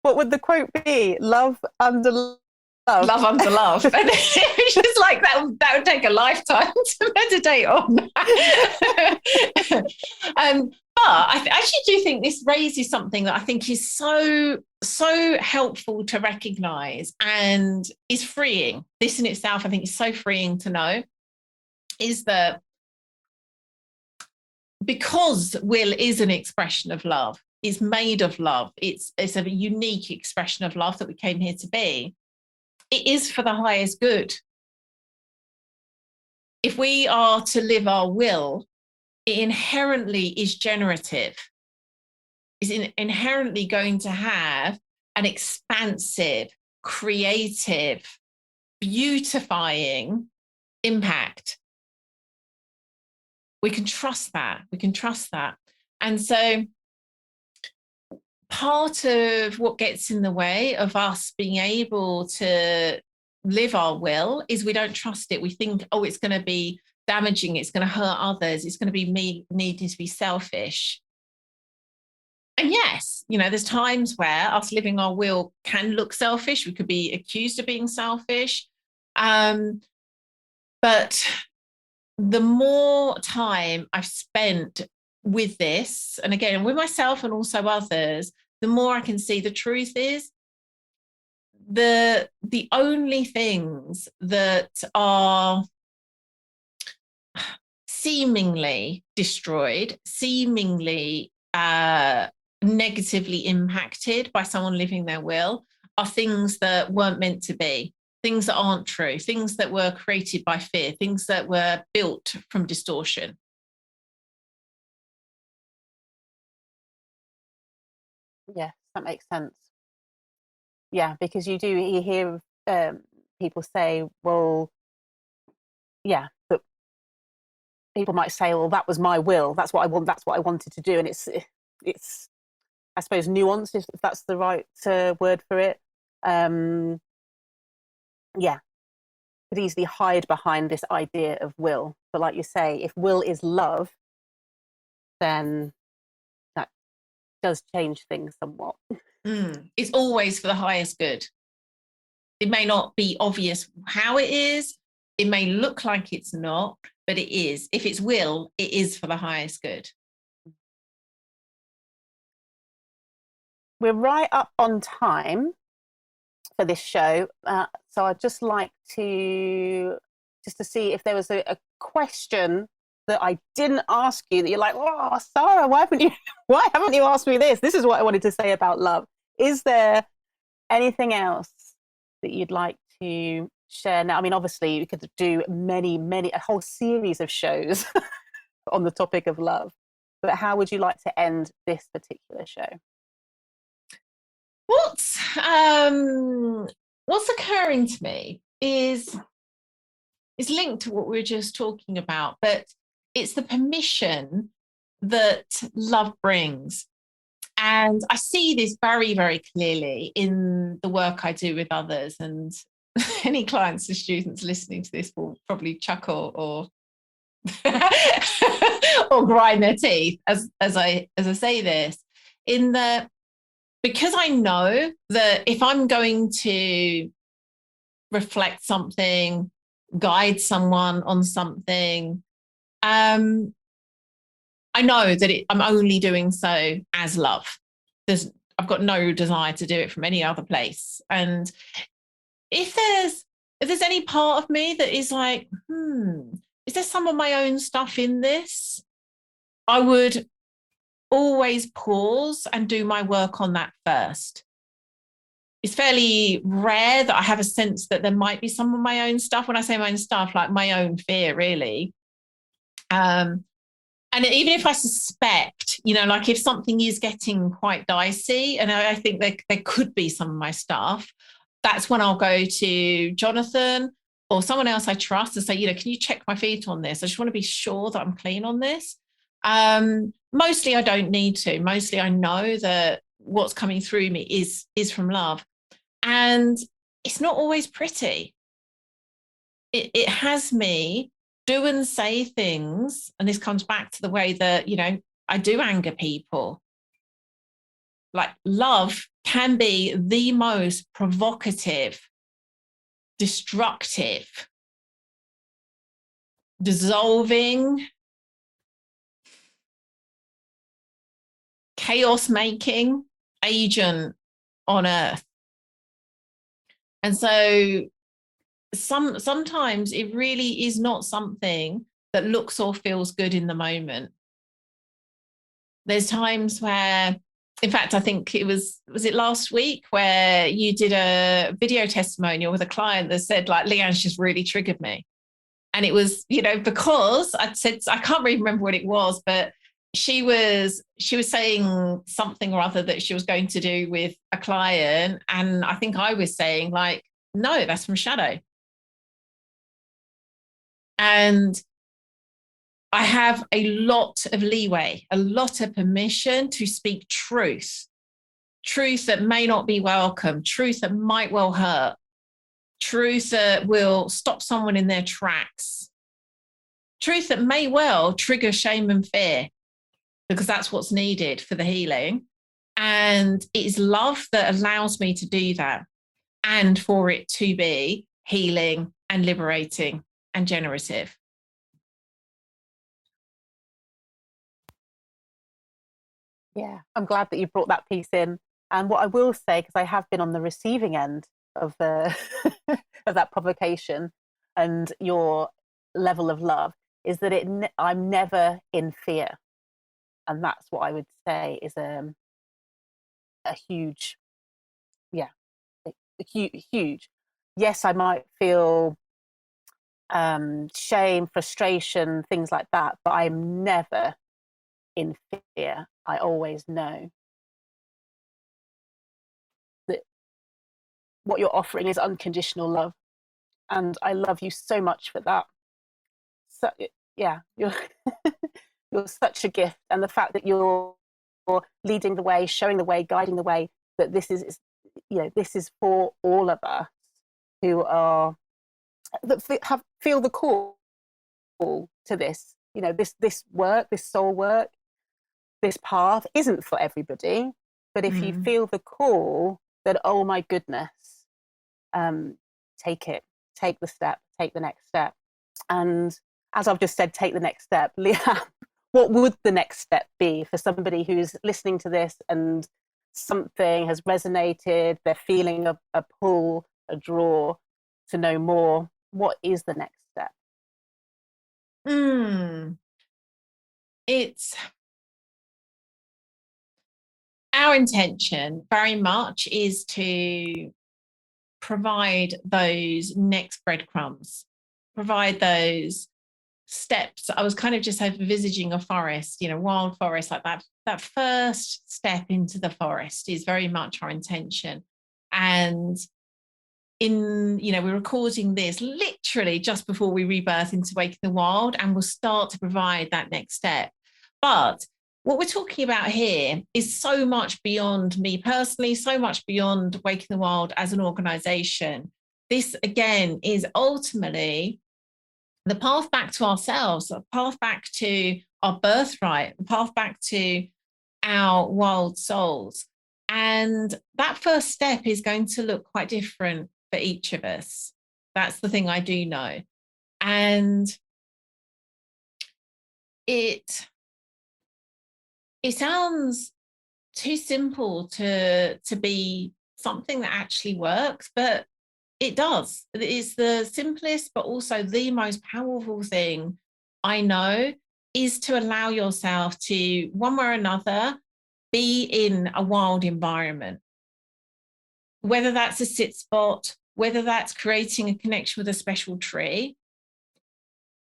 What would the quote be? Love under love. Love under love. And it's just like that would take a lifetime to meditate on. But I actually do think this raises something that I think is so helpful to recognize and is freeing. This in itself, I think, is so freeing to know, is that because will is an expression of love, is made of love, it's a unique expression of love that we came here to be, it is for the highest good. If we are to live our will, it inherently is generative, is inherently going to have an expansive, creative, beautifying impact. We can trust that. We can trust that. And so part of what gets in the way of us being able to live our will is we don't trust it. We think, oh, it's going to be damaging, it's going to hurt others, it's going to be me needing to be selfish. And yes, you know, there's times where us living our will can look selfish. We could be accused of being selfish. But the more time I've spent with this, and again, with myself and also others, the more I can see the truth is the only things that are seemingly destroyed, seemingly negatively impacted by someone living their will are things that weren't meant to be, things that aren't true, things that were created by fear, things that were built from distortion. Yes, that makes sense. Yeah, because you hear people say, well, yeah, but people might say, well, that was my will, that's what I want, that's what I wanted to do. And it's I suppose nuanced, if that's the right word for it. Yeah, could easily hide behind this idea of will. But like you say, if will is love, then that does change things somewhat. It's always for the highest good. It may not be obvious how it is. It may look like it's not, but it is. If it's will, it is for the highest good. We're right up on time for this show. So I'd just like to see if there was a question that I didn't ask you that you're like, oh, Sara, why haven't you asked me this? This is what I wanted to say about love. Is there anything else that you'd like to share now? I mean, obviously you could do a whole series of shows on the topic of love, but how would you like to end this particular show? What's occurring to me is linked to what we were just talking about, but it's the permission that love brings. And I see this very, very clearly in the work I do with others. And any clients or students listening to this will probably chuckle or or grind their teeth as I say this, in that because I know that if I'm going to reflect something, guide someone on something, I know that I'm only doing so as love. I've got no desire to do it from any other place. And if there's any part of me that is like, is there some of my own stuff in this? I would always pause and do my work on that first. It's fairly rare that I have a sense that there might be some of my own stuff. When I say my own stuff, like my own fear, really. And even if I suspect, like if something is getting quite dicey, and I think there could be some of my stuff, that's when I'll go to Jonathan or someone else I trust and say, can you check my feet on this? I just want to be sure that I'm clean on this. Mostly I don't need to. Mostly I know that what's coming through me is from love. And it's not always pretty. It has me do and say things, and this comes back to the way that, you know, I do anger people. Like, love can be the most provocative, destructive, dissolving, chaos making agent on earth. And so sometimes it really is not something that looks or feels good in the moment. There's times where, in fact, I think was it last week where you did a video testimonial with a client that said, like, Lian's just really triggered me. And it was, you know, because I said, I can't really remember what it was, but she was saying something or other that she was going to do with a client. And I think I was saying, like, no, that's from shadow. And I have a lot of leeway, a lot of permission to speak truth that may not be welcome, truth that might well hurt, truth that will stop someone in their tracks, truth that may well trigger shame and fear, because that's what's needed for the healing. And it is love that allows me to do that, and for it to be healing and liberating and generative. Yeah, I'm glad that you brought that piece in. And what I will say, because I have been on the receiving end of the of that provocation and your level of love, is that I'm never in fear, and that's what I would say is a huge, yeah, huge. Yes, I might feel shame, frustration, things like that, but I'm never in fear. I always know that what you're offering is unconditional love, and I love you so much for that. So yeah, you're you're such a gift, and the fact that you're leading the way, showing the way, guiding the way, that this is, you know, this is for all of us who are that feel the call to this. You know, this work, this soul work, this path isn't for everybody, but if you feel the call, that, oh my goodness, take it, take the step, take the next step. And as I've just said, take the next step. Lian, what would the next step be for somebody who's listening to this and something has resonated, they're feeling a pull, a draw to know more? What is the next step? It's our intention very much is to provide those next breadcrumbs, provide those steps. I was kind of just envisaging a forest, you know, wild forest, like that first step into the forest is very much our intention. And you know, we're recording this literally just before we rebirth into Waking the Wild, and we'll start to provide that next step. But what we're talking about here is so much beyond me personally, so much beyond Waking the Wild as an organization. This, again, is ultimately the path back to ourselves, the path back to our birthright, the path back to our wild souls. And that first step is going to look quite different for each of us. That's the thing I do know. And it sounds too simple to be something that actually works, but it does. It is the simplest, but also the most powerful thing I know, is to allow yourself to, one way or another, be in a wild environment. Whether that's a sit spot, whether that's creating a connection with a special tree.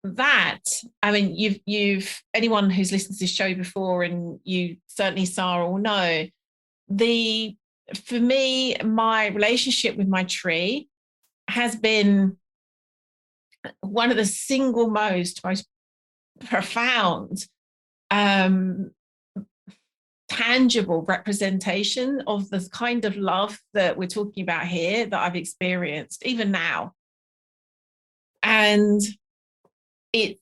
That, I mean, you've anyone who's listened to this show before, and you certainly, Sara, will know, for me, my relationship with my tree has been one of the single most profound tangible representation of the kind of love that we're talking about here that I've experienced even now. And it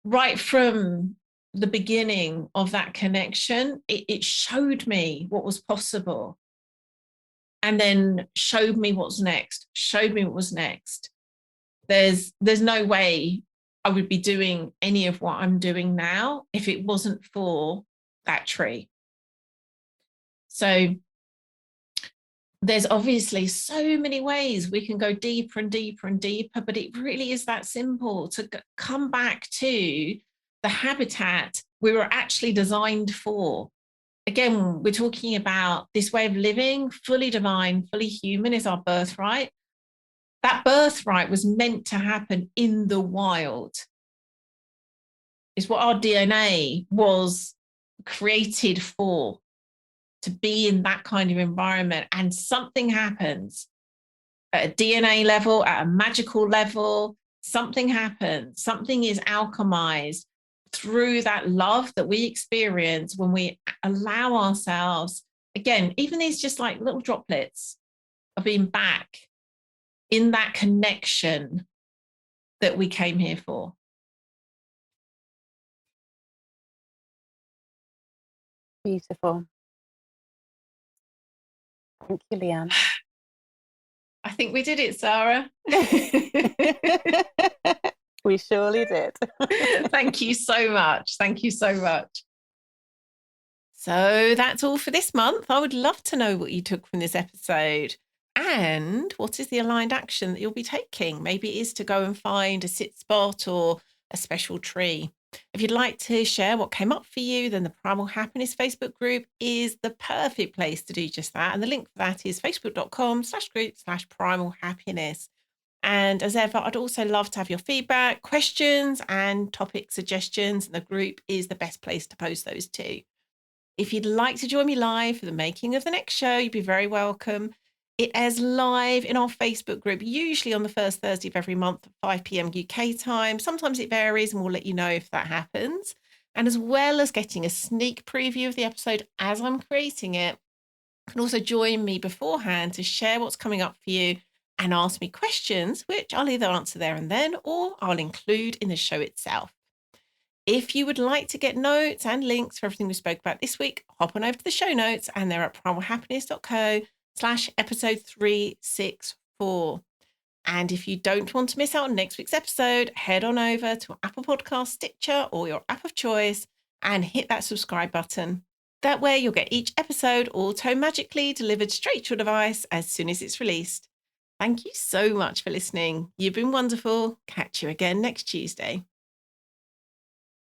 right from the beginning of that connection, it showed me what was possible, and then showed me what's next, showed me what was next. There's no way I would be doing any of what I'm doing now if it wasn't for that tree. So there's obviously so many ways we can go deeper and deeper and deeper, but it really is that simple to come back to the habitat we were actually designed for. Again, we're talking about this way of living, fully divine, fully human is our birthright. That birthright was meant to happen in the wild. It's what our DNA was created for, to be in that kind of environment. And something happens at a DNA level, at a magical level, something happens, something is alchemized through that love that we experience when we allow ourselves, again, even these just like little droplets of being back in that connection that we came here for. Beautiful. Thank you, Lian. I think we did it, Sara. We surely did. Thank you so much. Thank you so much. So that's all for this month. I would love to know what you took from this episode. And what is the aligned action that you'll be taking? Maybe it is to go and find a sit spot or a special tree. If you'd like to share what came up for you, then the Primal Happiness Facebook group is the perfect place to do just that. And the link for that is facebook.com/group/primal happiness. And as ever, I'd also love to have your feedback, questions, and topic suggestions. And the group is the best place to post those too. If you'd like to join me live for the making of the next show, you'd be very welcome. It airs live in our Facebook group, usually on the first Thursday of every month at 5 p.m. UK time. Sometimes it varies, and we'll let you know if that happens. And as well as getting a sneak preview of the episode as I'm creating it, you can also join me beforehand to share what's coming up for you and ask me questions, which I'll either answer there and then, or I'll include in the show itself. If you would like to get notes and links for everything we spoke about this week, hop on over to the show notes, and they're at primalhappiness.co/episode 364. And if you don't want to miss out on next week's episode, head on over to Apple Podcast, Stitcher, or your app of choice and hit that subscribe button. That way you'll get each episode auto-magically delivered straight to your device as soon as it's released. Thank you so much for listening. You've been wonderful. Catch you again next Tuesday.